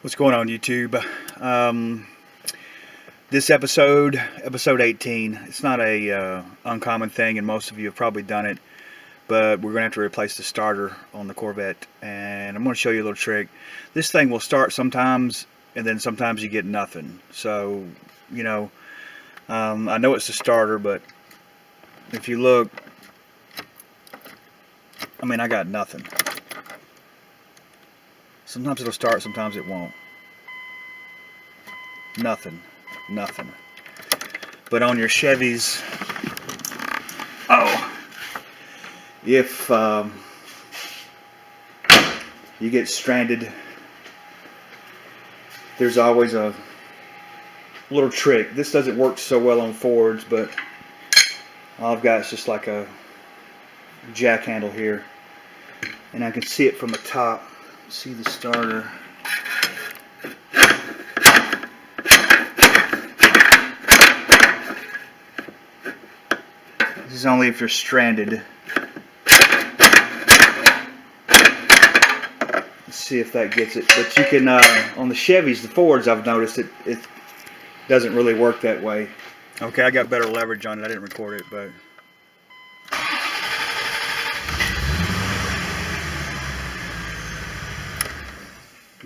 What's going on, YouTube? This episode 18, it's not a uncommon thing, and most of you have probably done it, but we're going to have to replace the starter on the Corvette, and I'm going to show you a little trick. This thing will start sometimes, and then sometimes you get nothing. So, you know, I know it's the starter, but if you look, I mean, I got nothing. Sometimes it'll start, sometimes it won't. Nothing. But on your Chevys, if you get stranded, there's always a little trick. This doesn't work so well on Fords, but all I've got is just like a jack handle here, and I can see it from the top. See the starter. This is only if you're stranded. Let's see if that gets it. But you can, on the Chevys, the Fords, I've noticed it doesn't really work that way. Okay, I got better leverage on it. I didn't record it, but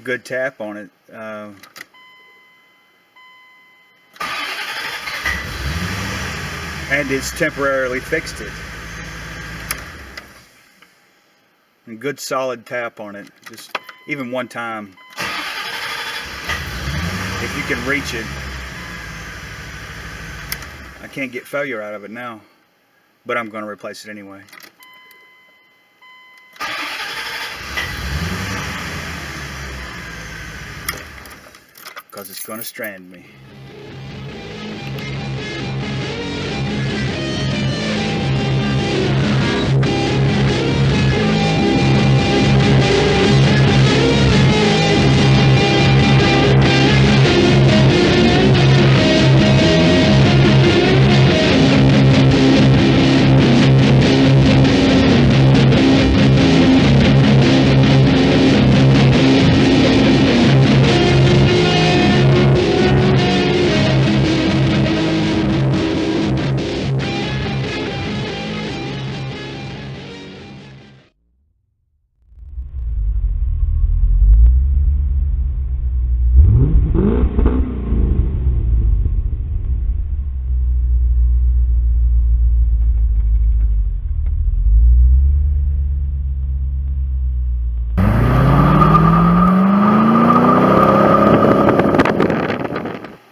good tap on it. And it's temporarily fixed it. And good solid tap on it. Just even one time. If you can reach it. I can't get failure out of it now, but I'm going to replace it anyway. Because it's going to strand me.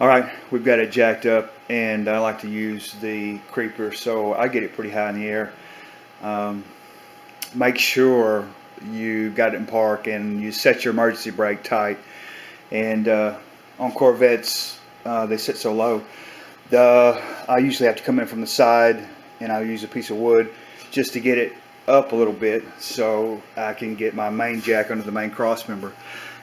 Alright, we've got it jacked up, and I like to use the creeper, so I get it pretty high in the air. Make sure you got it in park and you set your emergency brake tight. And on Corvettes, they sit so low. I usually have to come in from the side, and I'll use a piece of wood just to get it up a little bit so I can get my main jack under the main cross member.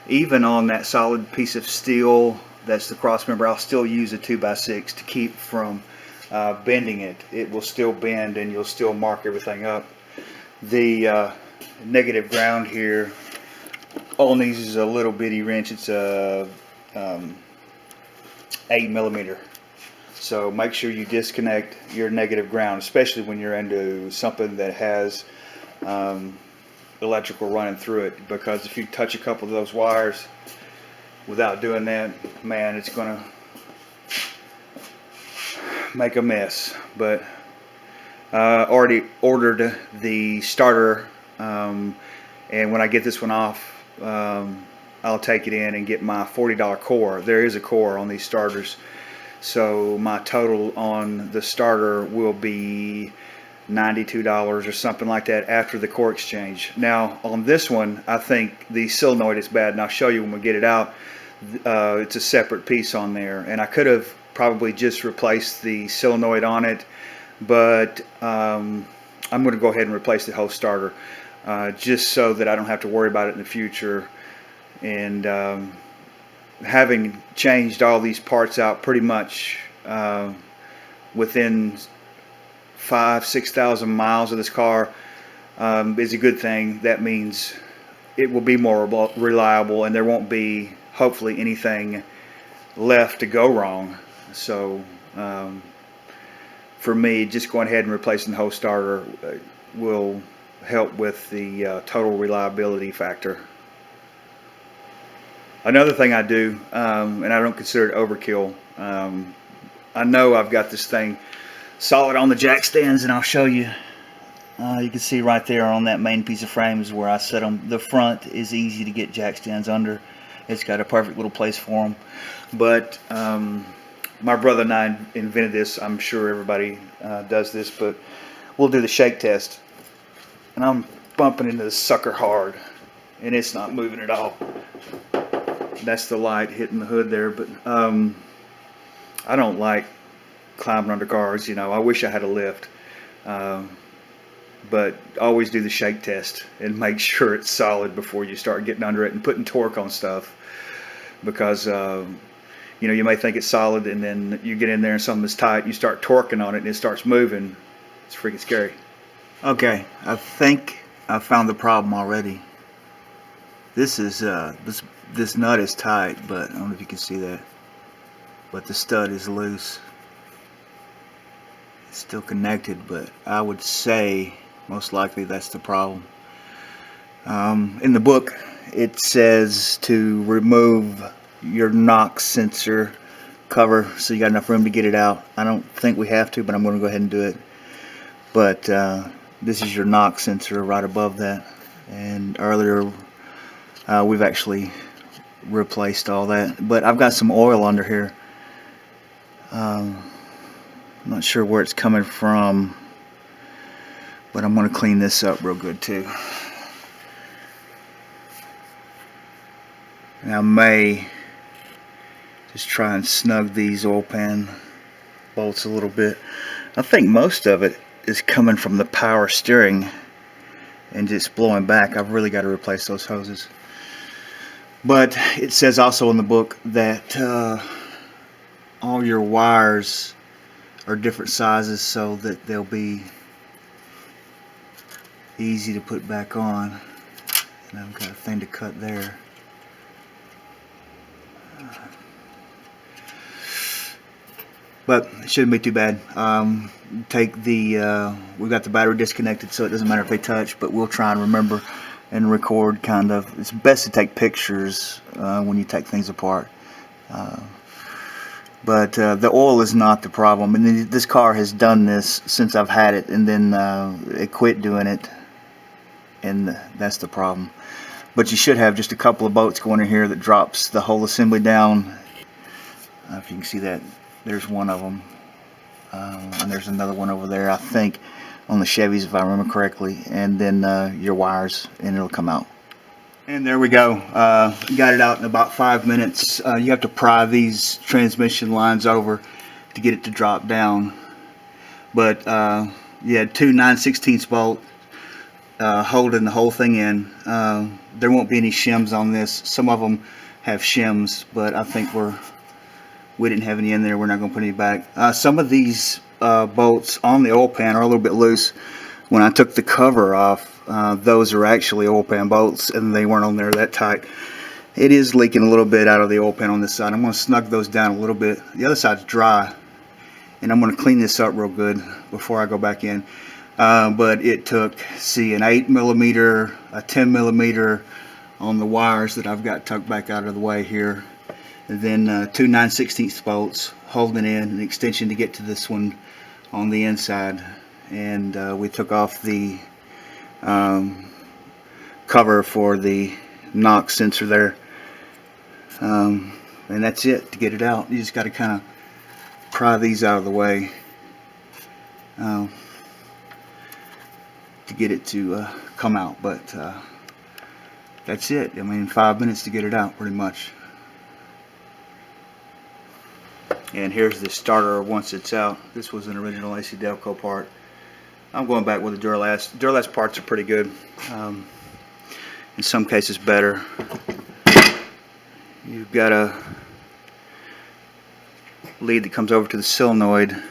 Even on that solid piece of steel that's the cross member, I'll still use a 2x6 to keep from bending it. It will still bend, and you'll still mark everything up. The negative ground here on these is a little bitty wrench. It's a 8mm. So make sure you disconnect your negative ground, especially when you're into something that has electrical running through it, because if you touch a couple of those wires without doing that, man, it's gonna make a mess. But already ordered the starter, and when I get this one off, I'll take it in and get my $40 core. There is a core on these starters, so my total on the starter will be $92 or something like that after the core exchange. Now on this one, I think the solenoid is bad, and I'll show you when we get it out. It's a separate piece on there, and I could have probably just replaced the solenoid on it, but I'm going to go ahead and replace the whole starter, just so that I don't have to worry about it in the future. And having changed all these parts out pretty much within 5,000–6,000 miles of this car is a good thing. That means it will be more reliable, and there won't be hopefully anything left to go wrong. So for me, just going ahead and replacing the whole starter will help with the total reliability factor. Another thing I do, and I don't consider it overkill, I know I've got this thing solid on the jack stands, and I'll show you. You can see right there on that main piece of frame is where I set them. The front is easy to get jack stands under. It's got a perfect little place for them. But my brother and I invented this. I'm sure everybody does this, but we'll do the shake test. And I'm bumping into this sucker hard, and it's not moving at all. That's the light hitting the hood there. But I don't like climbing under cars. You know, I wish I had a lift. But always do the shake test and make sure it's solid before you start getting under it and putting torque on stuff, because you know, you may think it's solid, and then you get in there and something is tight, you start torquing on it and it starts moving. It's freaking scary. Okay, I think I found the problem already. This is this nut is tight, but I don't know if you can see that, but the stud is loose. It's still connected, but I would say most likely that's the problem. In the book it says to remove your NOx sensor cover so you got enough room to get it out. I don't think we have to, but I'm going to go ahead and do it. But this is your NOx sensor right above that, and earlier we've actually replaced all that, but I've got some oil under here. I'm not sure where it's coming from, but I'm going to clean this up real good too. And I may just try and snug these oil pan bolts a little bit. I think most of it is coming from the power steering and just blowing back. I've really got to replace those hoses. But it says also in the book that all your wires are different sizes so that they'll be easy to put back on. And I've got a thing to cut there. But it shouldn't be too bad. Take the we've got the battery disconnected, so it doesn't matter if they touch, but we'll try and remember and record kind of. It's best to take pictures when you take things apart. But the oil is not the problem. And this car has done this since I've had it, and then it quit doing it, and that's the problem. But you should have just a couple of bolts going in here that drops the whole assembly down. If you can see that, there's one of them, and there's another one over there, I think, on the Chevys if I remember correctly, and then your wires, and it'll come out. And there we go. Got it out in about 5 minutes. You have to pry these transmission lines over to get it to drop down. But you had two 9/16 bolts holding the whole thing in. There won't be any shims on this. Some of them have shims, but I think we didn't have any in there. We're not going to put any back. Some of these bolts on the oil pan are a little bit loose. When I took the cover off, those are actually oil pan bolts, and they weren't on there that tight. It is leaking a little bit out of the oil pan on this side. I'm going to snug those down a little bit. The other side's dry, and I'm going to clean this up real good before I go back in. But it took, see, an 8mm, a 10mm on the wires that I've got tucked back out of the way here, and then two 9/16 bolts holding in an extension to get to this one on the inside. And we took off the cover for the NOx sensor there, and that's it to get it out. You just got to kind of pry these out of the way to get it to come out. But that's it. I mean, 5 minutes to get it out pretty much. And here's the starter once it's out. This was an original AC Delco part. I'm going back with the Duralast. Duralast parts are pretty good. In some cases better. You've got a lead that comes over to the solenoid. I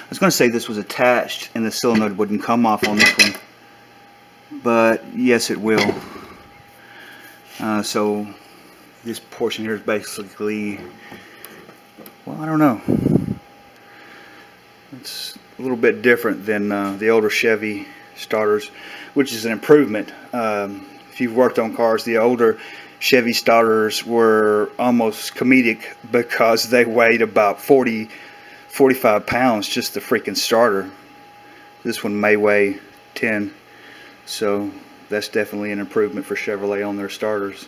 was going to say this was attached and the solenoid wouldn't come off on this one, but yes, it will. So this portion here is basically, well, I don't know. It's a little bit different than the older Chevy starters, which is an improvement. If you've worked on cars, the older Chevy starters were almost comedic because they weighed about 45 pounds, just the freaking starter. This one may weigh 10, so that's definitely an improvement for Chevrolet on their starters.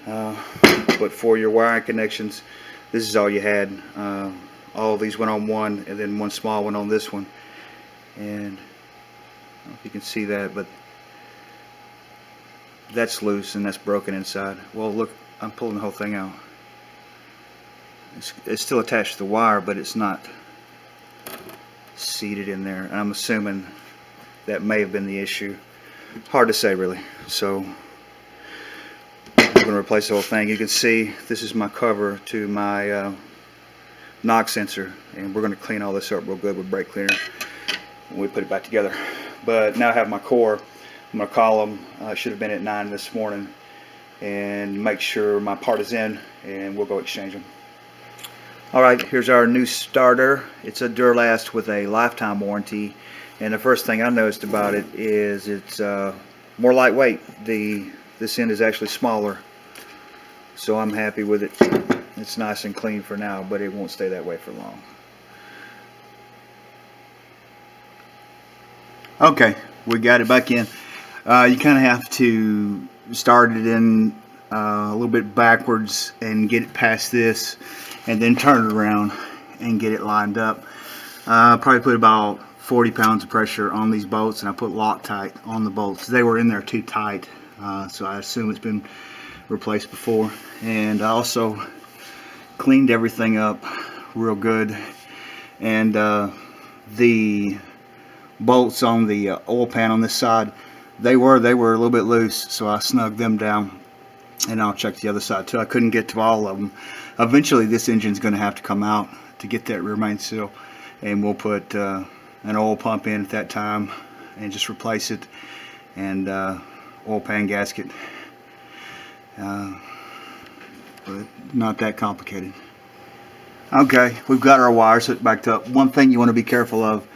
But for your wiring connections, this is all you had. All of these went on one, and then one small one on this one. And I don't know if you can see that, but that's loose and that's broken inside. Well, look, I'm pulling the whole thing out. It's still attached to the wire, but it's not seated in there. And I'm assuming that may have been the issue. Hard to say, really. So I'm going to replace the whole thing. You can see this is my cover to my knock sensor, and we're going to clean all this up real good with brake cleaner when we put it back together. But now I have my core. I'm going to call them. I should have been at 9 this morning and make sure my part is in, and we'll go exchange them. Alright, here's our new starter. It's a Duralast with a lifetime warranty, and the first thing I noticed about it is it's more lightweight. This end is actually smaller, so I'm happy with it. It's nice and clean for now, but it won't stay that way for long. Okay, we got it back in. You kind of have to start it in a little bit backwards and get it past this, and then turn it around and get it lined up. Probably put about 40 pounds of pressure on these bolts, and I put Loctite on the bolts. They were in there too tight, so I assume it's been replaced before. And I also cleaned everything up real good, and the bolts on the oil pan on this side, they were a little bit loose, so I snugged them down, and I'll check the other side too. I couldn't get to all of them. Eventually this engine's going to have to come out to get that rear main seal, and we'll put an oil pump in at that time and just replace it, and oil pan gasket, but not that complicated. Okay, we've got our wires hooked back up. One thing you want to be careful of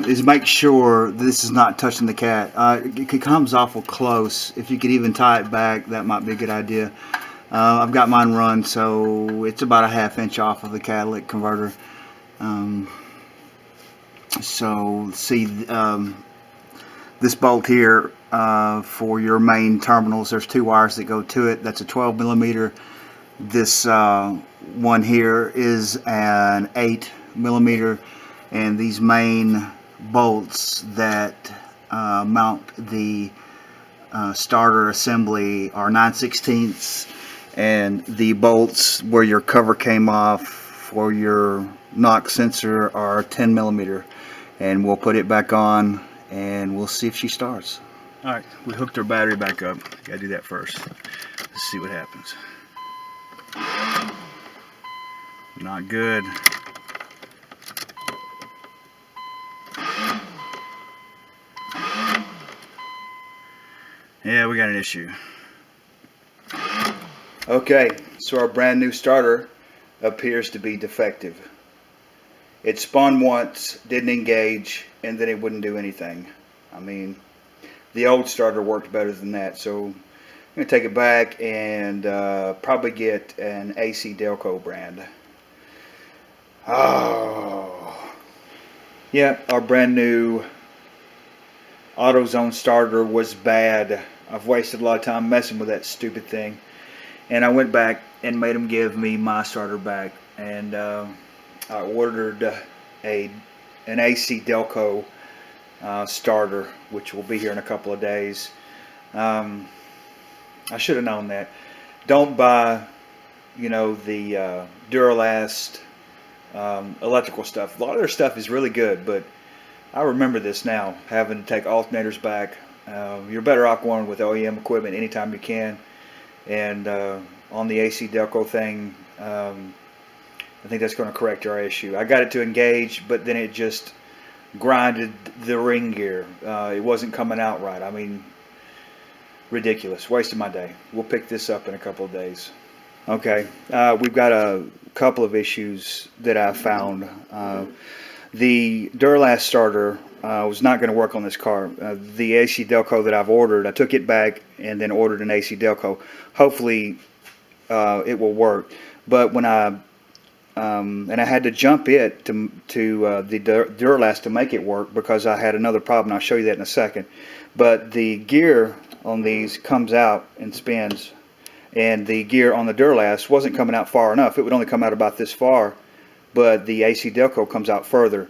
is make sure this is not touching the cat. It comes awful close. If you could even tie it back, that might be a good idea. I've got mine run, so it's about a ½ inch off of the catalytic converter. So see, this bolt here for your main terminals, there's 2 wires that go to it. That's a 12 millimeter. This one here is an 8 millimeter, and these main bolts that mount the starter assembly are 9/16, and the bolts where your cover came off for your knock sensor are 10 millimeter. And we'll put it back on, and we'll see if she starts. Alright, we hooked our battery back up. Gotta do that first. Let's see what happens. Not good. Yeah, we got an issue. Okay, so our brand new starter appears to be defective. It spun once, didn't engage, and then it wouldn't do anything. I mean, the old starter worked better than that, so I'm going to take it back and probably get an AC Delco brand. Oh. Yeah, our brand new Autozone starter was bad. I've wasted a lot of time messing with that stupid thing. And I went back and made them give me my starter back. And I ordered an AC Delco starter, which will be here in a couple of days. I should have known that. Don't buy, you know, the Duralast electrical stuff. A lot of their stuff is really good, but I remember this now, having to take alternators back. You're better off going with OEM equipment anytime you can. And on the AC Delco thing, I think that's going to correct our issue. I got it to engage, but then it just grinded the ring gear. It wasn't coming out right. I mean, ridiculous. Wasted my day. We'll pick this up in a couple of days. Okay, we've got a couple of issues that I found. The Duralast starter was not going to work on this car. The AC Delco that I've ordered, I took it back and then ordered an AC Delco. Hopefully it will work. But when I and I had to jump it to the Duralast to make it work because I had another problem. I'll show you that in a second. But the gear on these comes out and spins, and the gear on the Duralast wasn't coming out far enough. It would only come out about this far, but the AC Delco comes out further.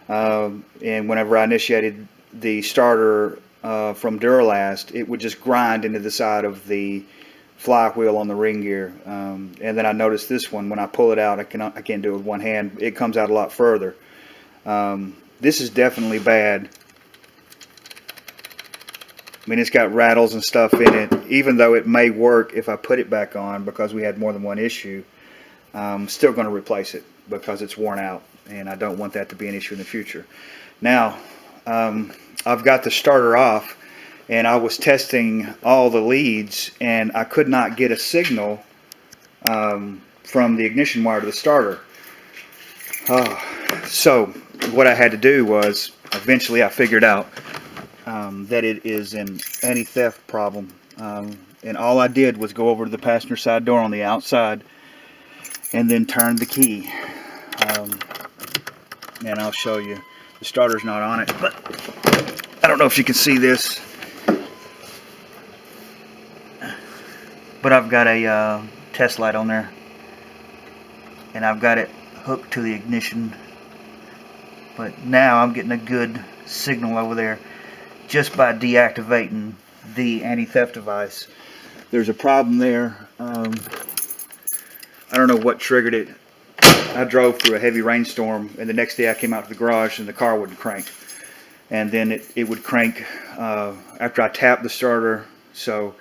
And whenever I initiated the starter from Duralast, it would just grind into the side of the flywheel on the ring gear. And then I noticed this one, when I pull it out, I can't do it with one hand. It comes out a lot further. This is definitely bad. I mean, it's got rattles and stuff in it. Even though it may work if I put it back on, because we had more than one issue, I'm still going to replace it because it's worn out, and I don't want that to be an issue in the future. Now, I've got the starter off, and I was testing all the leads, and I could not get a signal from the ignition wire to the starter. So what I had to do was, eventually I figured out that it is an anti-theft problem, and all I did was go over to the passenger side door on the outside and then turn the key, and I'll show you. The starter's not on it, but I don't know if you can see this, but I've got a test light on there, and I've got it hooked to the ignition. But now I'm getting a good signal over there just by deactivating the anti-theft device. There's a problem there. I don't know what triggered it. I drove through a heavy rainstorm, and the next day I came out to the garage and the car wouldn't crank. And then it would crank after I tapped the starter. So,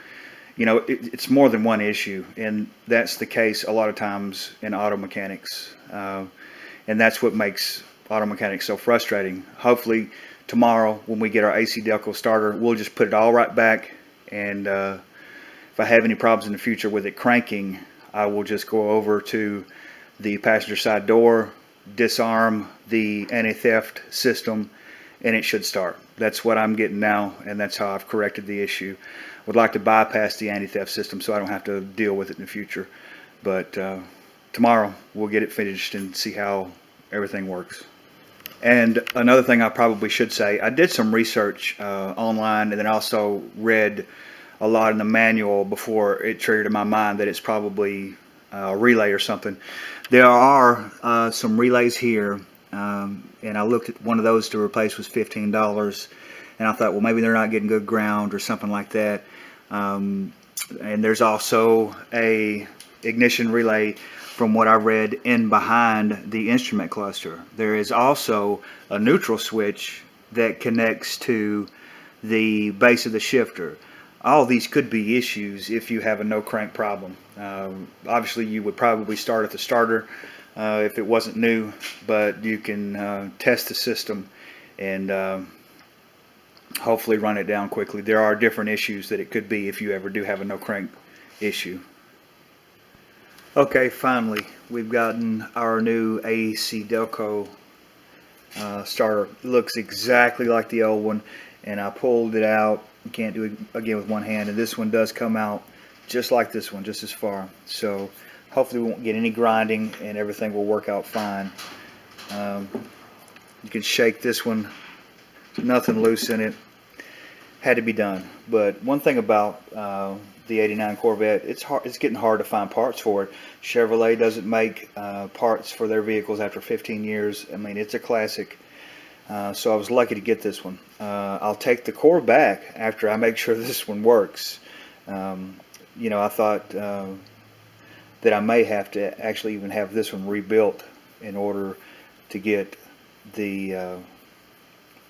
you know, it's more than one issue, and that's the case a lot of times in auto mechanics. And that's what makes auto mechanics so frustrating. Hopefully tomorrow, when we get our AC Delco starter, we'll just put it all right back, and if I have any problems in the future with it cranking, I will just go over to the passenger side door, disarm the anti-theft system, and it should start. That's what I'm getting now, and that's how I've corrected the issue. Would like to bypass the anti-theft system so I don't have to deal with it in the future. But tomorrow we'll get it finished and see how everything works. And another thing I probably should say, I did some research online, and then also read a lot in the manual before it triggered in my mind that it's probably a relay or something. There are some relays here, and I looked at one of those to replace was $15, and I thought, well, maybe they're not getting good ground or something like that. And there's also a ignition relay, from what I read, in behind the instrument cluster. There is also a neutral switch that connects to the base of the shifter. All these could be issues if you have a no crank problem. Obviously you would probably start at the starter if it wasn't new, but you can test the system and hopefully run it down quickly. There are different issues that it could be if you ever do have a no crank issue. Okay, finally we've gotten our new AC Delco starter. It looks exactly like the old one, and I pulled it out. You can't do it again with one hand, and this one does come out just like this one, just as far. So hopefully we won't get any grinding and everything will work out fine. You can shake this one, nothing loose in it. Had to be done. But one thing about the '89 Corvette, it's getting hard to find parts for it. Chevrolet doesn't make parts for their vehicles after 15 years. I mean, it's a classic. So I was lucky to get this one. I'll take the core back after I make sure this one works. You know, I thought that I may have to actually even have this one rebuilt in order to get the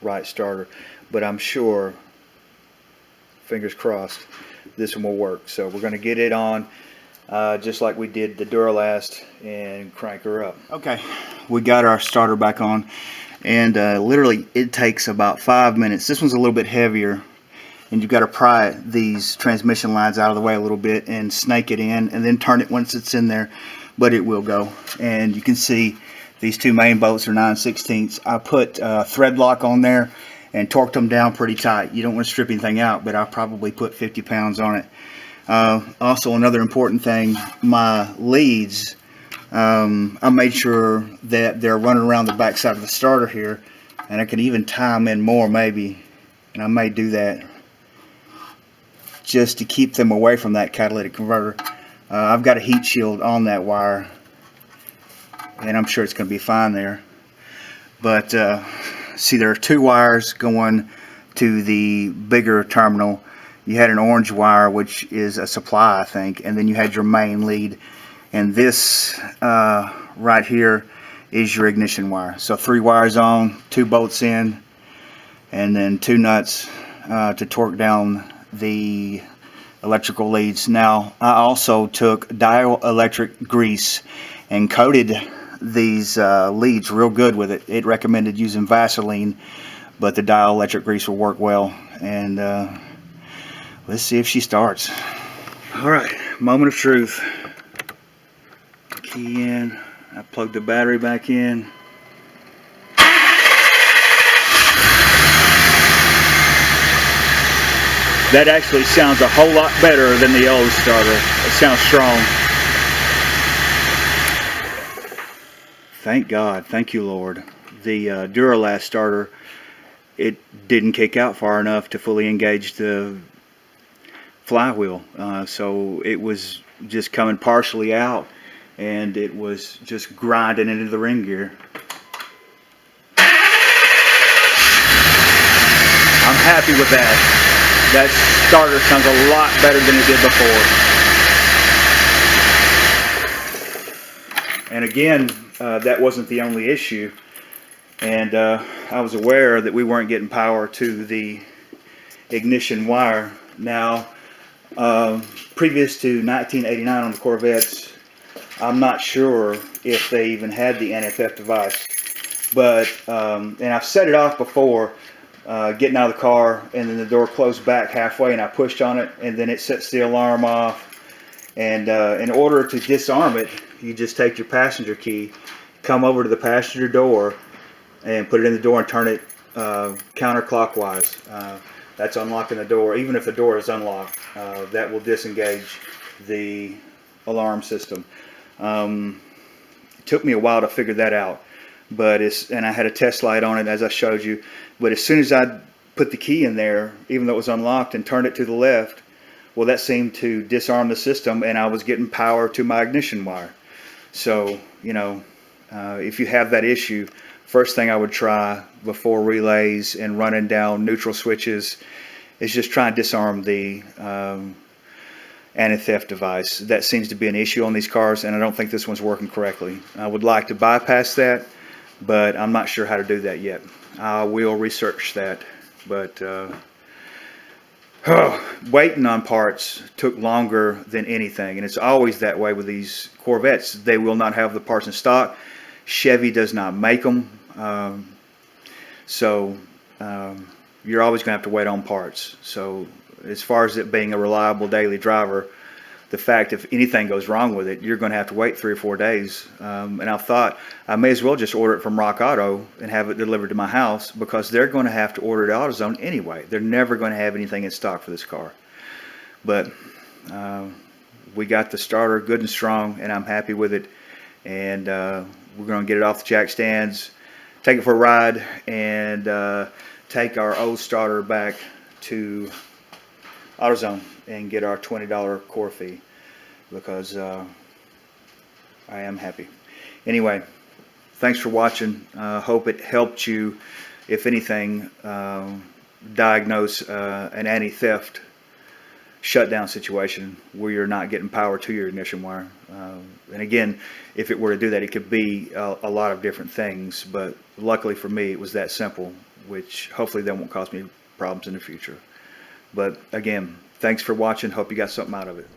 right starter. But I'm sure, fingers crossed, this one will work. So we're going to get it on just like we did the Duralast and crank her up. Okay, we got our starter back on, and literally it takes about 5 minutes. This one's a little bit heavier, and you've got to pry these transmission lines out of the way a little bit and snake it in, and then turn it once it's in there, but it will go. And you can see these two main bolts are 9/16. I put thread lock on there and torqued them down pretty tight. You don't want to strip anything out, but I probably put 50 pounds on it. Also, another important thing, my leads, I made sure that they're running around the back side of the starter here, and I can even tie them in more maybe, and I may do that just to keep them away from that catalytic converter. I've got a heat shield on that wire, and I'm sure it's going to be fine there. But see, there are two wires going to the bigger terminal. You had an orange wire, which is a supply, I think, and then you had your main lead, and this right here is your ignition wire. So 3 wires on, 2 bolts in, and then 2 nuts to torque down the electrical leads. Now, I also took dielectric grease and coated these leads real good with it. It recommended using Vaseline, but the dielectric grease will work well. And let's see if she starts. Alright, moment of truth. Key in. I plugged the battery back in. That actually sounds a whole lot better than the old starter. It sounds strong. Thank God. Thank you, Lord. The Duralast starter, it didn't kick out far enough to fully engage the flywheel. So it was just coming partially out, and it was just grinding into the ring gear. I'm happy with that. That starter sounds a lot better than it did before. And again, that wasn't the only issue. And I was aware that we weren't getting power to the ignition wire. Now, previous to 1989 on the Corvettes, I'm not sure if they even had the anti-theft device. But, and I've set it off before, getting out of the car, and then the door closed back halfway, and I pushed on it, and then it sets the alarm off. And in order to disarm it, you just take your passenger key, come over to the passenger door, and put it in the door and turn it counterclockwise. That's unlocking the door. Even if the door is unlocked, that will disengage the alarm system. It took me a while to figure that out, but and I had a test light on it, as I showed you. But as soon as I put the key in there, even though it was unlocked, and turned it to the left, well, that seemed to disarm the system, and I was getting power to my ignition wire. So, you know, if you have that issue, first thing I would try before relays and running down neutral switches is just try and disarm the anti-theft device. That seems to be an issue on these cars, and I don't think this one's working correctly. I would like to bypass that, but I'm not sure how to do that yet. I will research that, but waiting on parts took longer than anything, and it's always that way with these Corvettes. They will not have the parts in stock. Chevy does not make them, so you're always going to have to wait on parts. So as far as it being a reliable daily driver, the fact if anything goes wrong with it, you're going to have to wait 3 or 4 days. And I thought I may as well just order it from Rock Auto and have it delivered to my house, because they're going to have to order it at AutoZone anyway. They're never going to have anything in stock for this car. But we got the starter good and strong, and I'm happy with it. And we're going to get it off the jack stands, take it for a ride, and take our old starter back to AutoZone and get our $20 core fee, because I am happy. Anyway, thanks for watching. Hope it helped you, if anything, diagnose an anti-theft shutdown situation where you're not getting power to your ignition wire. And again, if it were to do that, it could be a lot of different things, but luckily for me it was that simple, which hopefully that won't cause me problems in the future. But again, thanks for watching. Hope you got something out of it.